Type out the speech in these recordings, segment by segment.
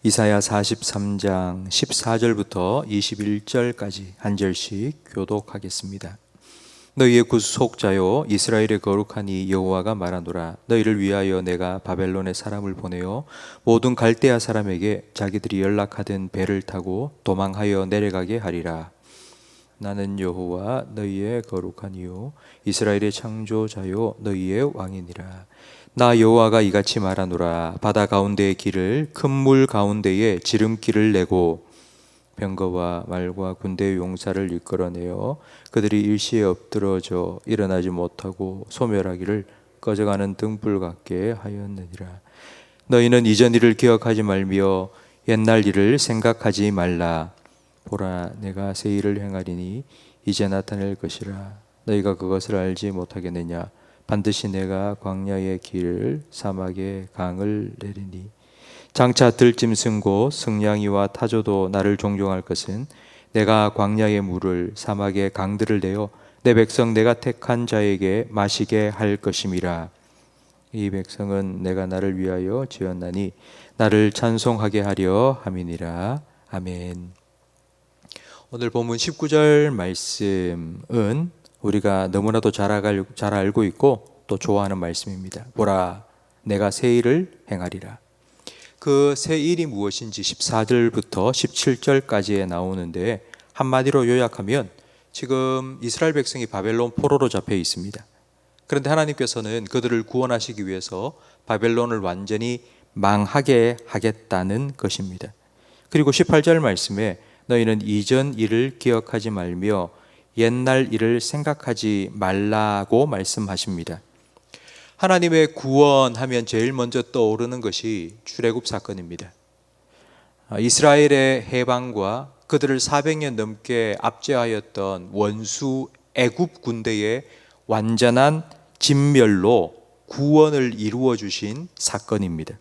이사야 43장 14절부터 21절까지 한 절씩 교독하겠습니다. 너희의 구속자요 이스라엘의 거룩하니 여호와가 말하노라. 너희를 위하여 내가 바벨론에 사람을 보내어 모든 갈대아 사람에게 자기들이 연락하던 배를 타고 도망하여 내려가게 하리라. 나는 여호와 너희의 거룩하니요 이스라엘의 창조자요 너희의 왕이니라. 나 여호와가 이같이 말하노라. 바다 가운데의 길을 큰 물 가운데에 지름길을 내고 병거와 말과 군대의 용사를 이끌어내어 그들이 일시에 엎드러져 일어나지 못하고 소멸하기를 꺼져가는 등불 같게 하였느니라. 너희는 이전 일을 기억하지 말며 옛날 일을 생각하지 말라. 보라, 내가 새 일을 행하리니 이제 나타낼 것이라. 너희가 그것을 알지 못하겠느냐? 반드시 내가 광야의 길을 사막의 강을 내리니 장차 들짐승 곧 승냥이와 타조도 나를 종종할 것은 내가 광야의 물을 사막의 강들을 내어 내 백성 내가 택한 자에게 마시게 할 것임이라. 이 백성은 내가 나를 위하여 지었나니 나를 찬송하게 하려 함이니라. 아멘. 오늘 본문 19절 말씀은 우리가 너무나도 잘 알고 있고 또 좋아하는 말씀입니다. 보라, 내가 새 일을 행하리라. 그 새 일이 무엇인지 14절부터 17절까지에 나오는데 한마디로 요약하면 지금 이스라엘 백성이 바벨론 포로로 잡혀 있습니다. 그런데 하나님께서는 그들을 구원하시기 위해서 바벨론을 완전히 망하게 하겠다는 것입니다. 그리고 18절 말씀에 너희는 이전 일을 기억하지 말며 옛날 일을 생각하지 말라고 말씀하십니다. 하나님의 구원하면 제일 먼저 떠오르는 것이 출애굽 사건입니다. 이스라엘의 해방과 그들을 400년 넘게 압제하였던 원수 애굽 군대의 완전한 진멸로 구원을 이루어 주신 사건입니다.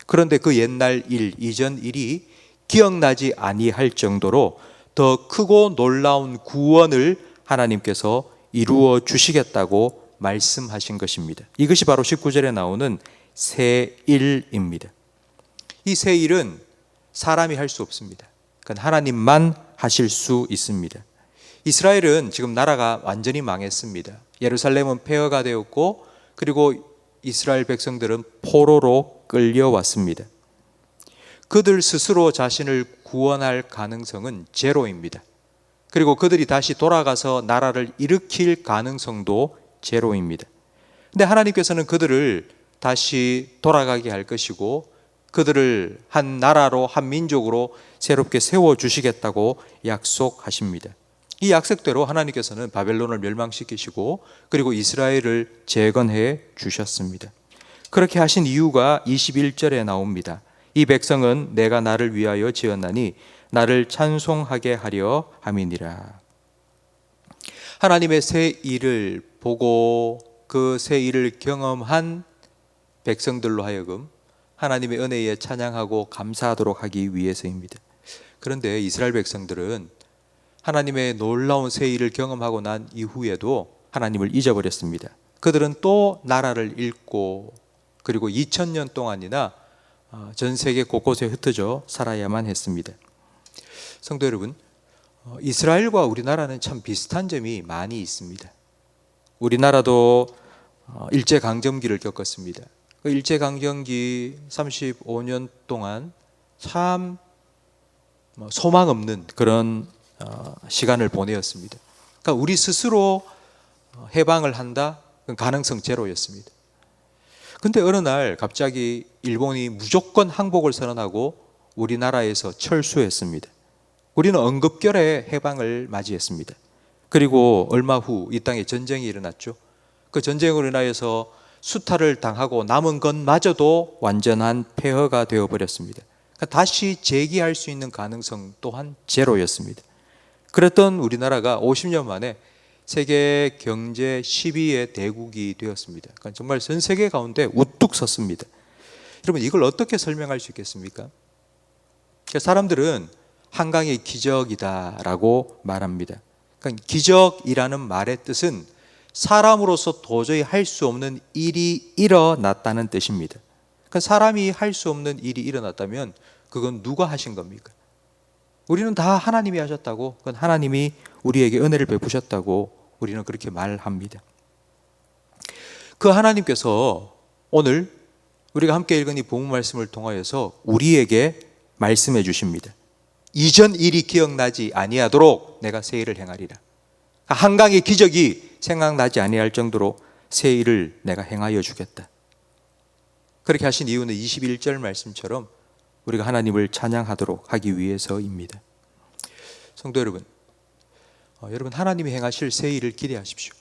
그런데 그 옛날 일, 이전 일이 기억나지 아니할 정도로 더 크고 놀라운 구원을 하나님께서 이루어 주시겠다고 말씀하신 것입니다. 이것이 바로 19절에 나오는 새 일입니다. 이 새 일은 사람이 할 수 없습니다. 그건 하나님만 하실 수 있습니다. 이스라엘은 지금 나라가 완전히 망했습니다. 예루살렘은 폐허가 되었고 그리고 이스라엘 백성들은 포로로 끌려왔습니다. 그들 스스로 자신을 구원할 가능성은 제로입니다. 그리고 그들이 다시 돌아가서 나라를 일으킬 가능성도 제로입니다. 근데 하나님께서는 그들을 다시 돌아가게 할 것이고 그들을 한 나라로 한 민족으로 새롭게 세워주시겠다고 약속하십니다. 이 약속대로 하나님께서는 바벨론을 멸망시키시고 그리고 이스라엘을 재건해 주셨습니다. 그렇게 하신 이유가 21절에 나옵니다. 이 백성은 내가 나를 위하여 지었나니 나를 찬송하게 하려 함이니라. 하나님의 새 일을 보고 그 새 일을 경험한 백성들로 하여금 하나님의 은혜에 찬양하고 감사하도록 하기 위해서입니다. 그런데 이스라엘 백성들은 하나님의 놀라운 새 일을 경험하고 난 이후에도 하나님을 잊어버렸습니다. 그들은 또 나라를 잃고 그리고 2000년 동안이나 전 세계 곳곳에 흩어져 살아야만 했습니다. 성도 여러분, 이스라엘과 우리나라는 참 비슷한 점이 많이 있습니다. 우리나라도 일제강점기를 겪었습니다. 그 일제강점기 35년 동안 참 소망 없는 그런 시간을 보내었습니다. 그러니까 우리 스스로 해방을 한다? 그건 가능성 제로였습니다. 근데 어느 날 갑자기 일본이 무조건 항복을 선언하고 우리나라에서 철수했습니다. 우리는 응급결에 해방을 맞이했습니다. 그리고 얼마 후 이 땅에 전쟁이 일어났죠. 그 전쟁으로 인하여서 수탈을 당하고 남은 것마저도 완전한 폐허가 되어버렸습니다. 그러니까 다시 재기할 수 있는 가능성 또한 제로였습니다. 그랬던 우리나라가 50년 만에 세계 경제 10위의 대국이 되었습니다. 그러니까 정말 전 세계 가운데 우뚝 섰습니다. 여러분, 이걸 어떻게 설명할 수 있겠습니까? 사람들은 한강의 기적이다라고 말합니다. 그러니까 기적이라는 말의 뜻은 사람으로서 도저히 할 수 없는 일이 일어났다는 뜻입니다. 그러니까 사람이 할 수 없는 일이 일어났다면 그건 누가 하신 겁니까? 우리는 다 하나님이 하셨다고, 그건 하나님이 우리에게 은혜를 베푸셨다고 우리는 그렇게 말합니다. 그 하나님께서 오늘 우리가 함께 읽은 이 본문 말씀을 통하여서 우리에게 말씀해 주십니다. 이전 일이 기억나지 아니하도록 내가 새 일을 행하리라. 한강의 기적이 생각나지 아니할 정도로 새 일을 내가 행하여 주겠다. 그렇게 하신 이유는 21절 말씀처럼 우리가 하나님을 찬양하도록 하기 위해서입니다. 성도 여러분, 여러분 하나님이 행하실 새 일을 기대하십시오.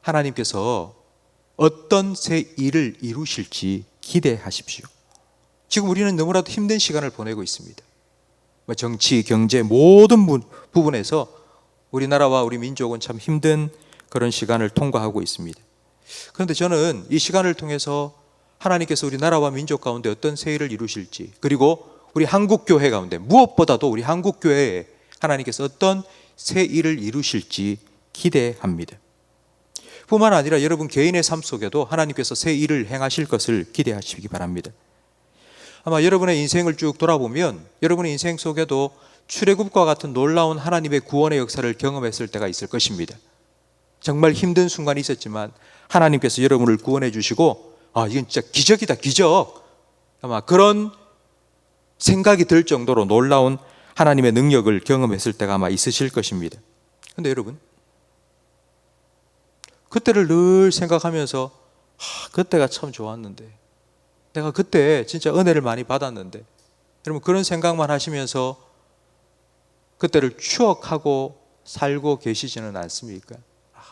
하나님께서 어떤 새 일을 이루실지 기대하십시오. 지금 우리는 너무나도 힘든 시간을 보내고 있습니다. 정치, 경제 모든 부분에서 우리나라와 우리 민족은 참 힘든 그런 시간을 통과하고 있습니다. 그런데 저는 이 시간을 통해서 하나님께서 우리 나라와 민족 가운데 어떤 새 일을 이루실지, 그리고 우리 한국교회 가운데 무엇보다도 우리 한국교회에 하나님께서 어떤 새 일을 이루실지 기대합니다. 뿐만 아니라 여러분 개인의 삶 속에도 하나님께서 새 일을 행하실 것을 기대하시기 바랍니다. 아마 여러분의 인생을 쭉 돌아보면 여러분의 인생 속에도 출애굽과 같은 놀라운 하나님의 구원의 역사를 경험했을 때가 있을 것입니다. 정말 힘든 순간이 있었지만 하나님께서 여러분을 구원해 주시고 이건 진짜 기적이다, 기적. 아마 그런 생각이 들 정도로 놀라운 하나님의 능력을 경험했을 때가 아마 있으실 것입니다. 그런데 여러분, 그때를 늘 생각하면서 그때가 참 좋았는데, 내가 그때 진짜 은혜를 많이 받았는데, 여러분 그런 생각만 하시면서 그때를 추억하고 살고 계시지는 않습니까?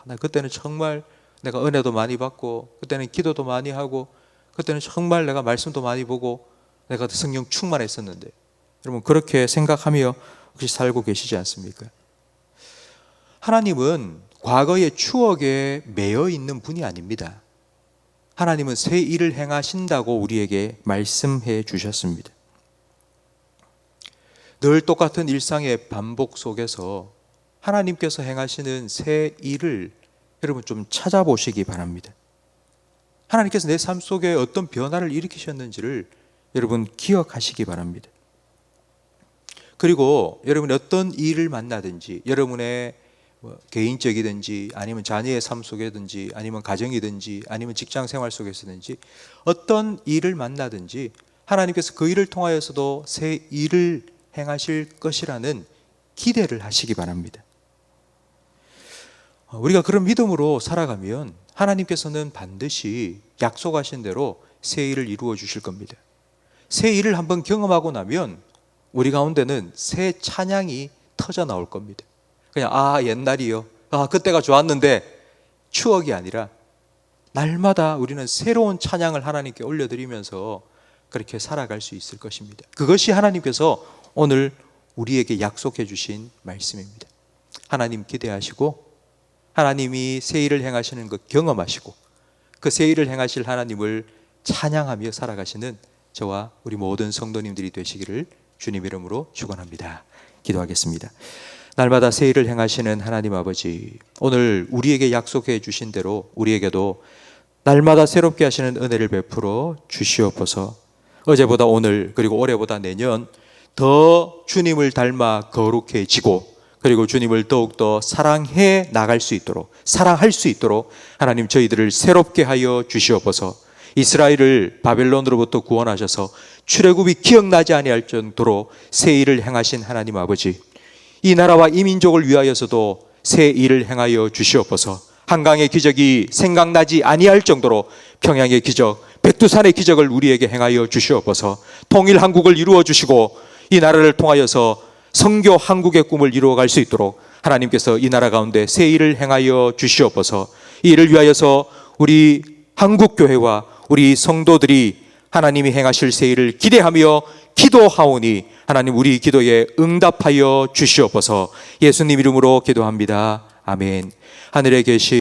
나 그때는 정말 내가 은혜도 많이 받고, 그때는 기도도 많이 하고, 그때는 정말 내가 말씀도 많이 보고, 내가 성령 충만했었는데, 여러분 그렇게 생각하며 혹시 살고 계시지 않습니까? 하나님은 과거의 추억에 매여 있는 분이 아닙니다. 하나님은 새 일을 행하신다고 우리에게 말씀해 주셨습니다. 늘 똑같은 일상의 반복 속에서 하나님께서 행하시는 새 일을 여러분 좀 찾아보시기 바랍니다. 하나님께서 내 삶 속에 어떤 변화를 일으키셨는지를 여러분 기억하시기 바랍니다. 그리고 여러분이 어떤 일을 만나든지, 여러분의 개인적이든지 아니면 자녀의 삶 속이든지 아니면 가정이든지 아니면 직장 생활 속에서든지 어떤 일을 만나든지 하나님께서 그 일을 통하여서도 새 일을 행하실 것이라는 기대를 하시기 바랍니다. 우리가 그런 믿음으로 살아가면 하나님께서는 반드시 약속하신 대로 새 일을 이루어 주실 겁니다. 새 일을 한번 경험하고 나면 우리 가운데는 새 찬양이 터져 나올 겁니다. 그냥 옛날이요, 그때가 좋았는데 추억이 아니라 날마다 우리는 새로운 찬양을 하나님께 올려드리면서 그렇게 살아갈 수 있을 것입니다. 그것이 하나님께서 오늘 우리에게 약속해 주신 말씀입니다. 하나님 기대하시고 하나님이 새 일을 행하시는 것 경험하시고 그 새 일을 행하실 하나님을 찬양하며 살아가시는 저와 우리 모든 성도님들이 되시기를 주님 이름으로 축원합니다. 기도하겠습니다. 날마다 새 일을 행하시는 하나님 아버지, 오늘 우리에게 약속해 주신 대로 우리에게도 날마다 새롭게 하시는 은혜를 베풀어 주시옵소서. 어제보다 오늘 그리고 올해보다 내년 더 주님을 닮아 거룩해지고 그리고 주님을 더욱더 사랑해 나갈 수 있도록, 사랑할 수 있도록 하나님 저희들을 새롭게 하여 주시옵소서. 이스라엘을 바벨론으로부터 구원하셔서 출애굽이 기억나지 아니할 정도로 새 일을 행하신 하나님 아버지, 이 나라와 이 민족을 위하여서도 새 일을 행하여 주시옵소서. 한강의 기적이 생각나지 아니할 정도로 평양의 기적, 백두산의 기적을 우리에게 행하여 주시옵소서. 통일 한국을 이루어 주시고 이 나라를 통하여서 성교 한국의 꿈을 이루어갈 수 있도록 하나님께서 이 나라 가운데 새 일을 행하여 주시옵소서. 이 일을 위하여서 우리 한국교회와 우리 성도들이 하나님이 행하실 새 일을 기대하며 기도하오니 하나님 우리 기도에 응답하여 주시옵소서. 예수님 이름으로 기도합니다. 아멘. 하늘에 계신